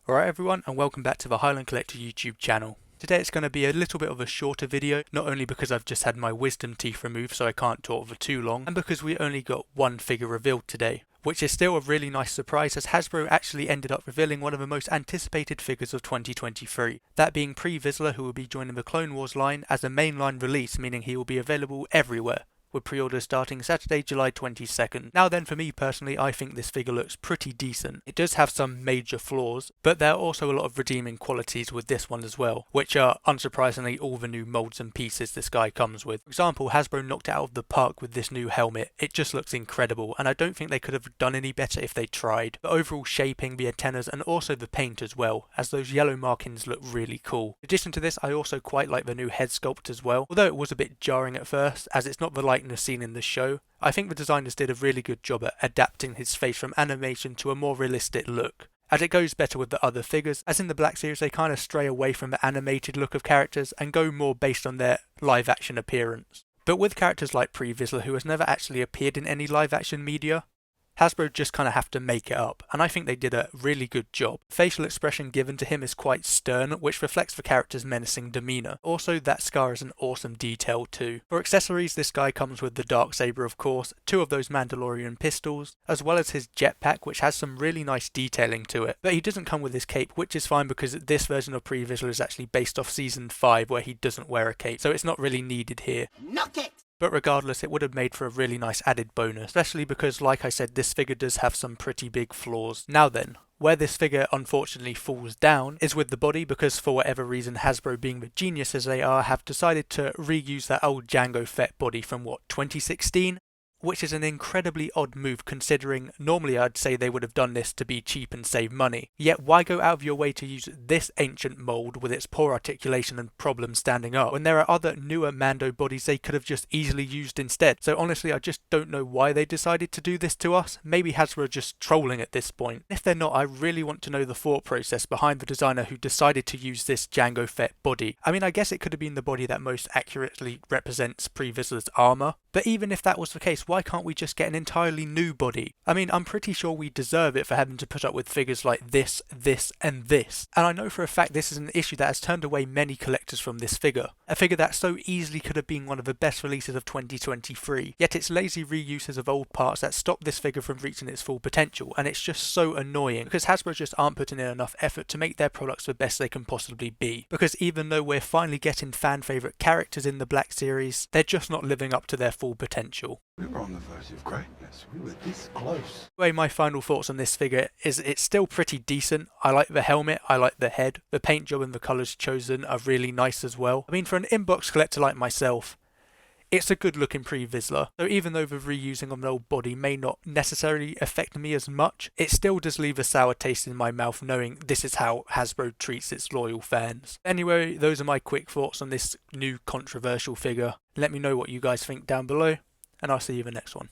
Alright everyone, and welcome back to the Highland Collector YouTube channel. Today it's going to be a little bit of a shorter video, not only because I've just had my wisdom teeth removed so I can't talk for too long, and because we only got one figure revealed today, which is still a really nice surprise as Hasbro actually ended up revealing one of the most anticipated figures of 2023, that being Pre Vizsla, who will be joining the Clone Wars line as a mainline release, meaning he will be available everywhere, with pre-orders starting Saturday, July 22nd. Now then, for me personally, I think this figure looks pretty decent. It does have some major flaws, but there are also a lot of redeeming qualities with this one as well, which are, unsurprisingly, all the new molds and pieces this guy comes with. For example, Hasbro knocked it out of the park with this new helmet. It just looks incredible, and I don't think they could have done any better if they tried. The overall shaping, the antennas, and also the paint as well, as those yellow markings look really cool. In addition to this, I also quite like the new head sculpt as well, although it was a bit jarring at first, as it's not the likeness seen in the show. I think the designers did a really good job at adapting his face from animation to a more realistic look, as it goes better with the other figures, as in the Black Series they kind of stray away from the animated look of characters and go more based on their live action appearance. But with characters like Pre Vizsla, who has never actually appeared in any live action media, Hasbro just kind of have to make it up, and I think they did a really good job. The facial expression given to him is quite stern, which reflects the character's menacing demeanour. Also, that scar is an awesome detail too. For accessories, this guy comes with the Darksaber of course, two of those Mandalorian pistols, as well as his jetpack, which has some really nice detailing to it. But he doesn't come with his cape, which is fine because this version of Pre Vizsla is actually based off Season 5 where he doesn't wear a cape, so it's not really needed here. Knock it! But regardless, it would have made for a really nice added bonus, especially because, like I said, this figure does have some pretty big flaws. Now then, where this figure unfortunately falls down is with the body, because for whatever reason Hasbro, being the geniuses they are, have decided to reuse that old Jango Fett body from 2016? Which is an incredibly odd move considering normally I'd say they would have done this to be cheap and save money. Yet why go out of your way to use this ancient mould with its poor articulation and problems standing up when there are other newer Mando bodies they could have just easily used instead? So honestly I just don't know why they decided to do this to us. Maybe Hasbro are just trolling at this point. If they're not, I really want to know the thought process behind the designer who decided to use this Jango Fett body. I mean, I guess it could have been the body that most accurately represents Pre Vizsla's armour, but even if that was the case, why can't we just get an entirely new body? I mean, I'm pretty sure we deserve it for having to put up with figures like this, this, and this. And I know for a fact this is an issue that has turned away many collectors from this figure. A figure that so easily could have been one of the best releases of 2023. Yet it's lazy reuses of old parts that stop this figure from reaching its full potential, and it's just so annoying because Hasbro just aren't putting in enough effort to make their products the best they can possibly be. Because even though we're finally getting fan favourite characters in the Black Series, they're just not living up to their full potential. We were on the verge of greatness. We were this close. Anyway, my final thoughts on this figure is it's still pretty decent. I like the helmet, I like the head. The paint job and the colours chosen are really nice as well. I mean, for an inbox collector like myself, it's a good looking Pre Vizsla. So even though the reusing of an old body may not necessarily affect me as much, it still does leave a sour taste in my mouth knowing this is how Hasbro treats its loyal fans. Anyway, those are my quick thoughts on this new controversial figure. Let me know what you guys think down below, and I'll see you in the next one.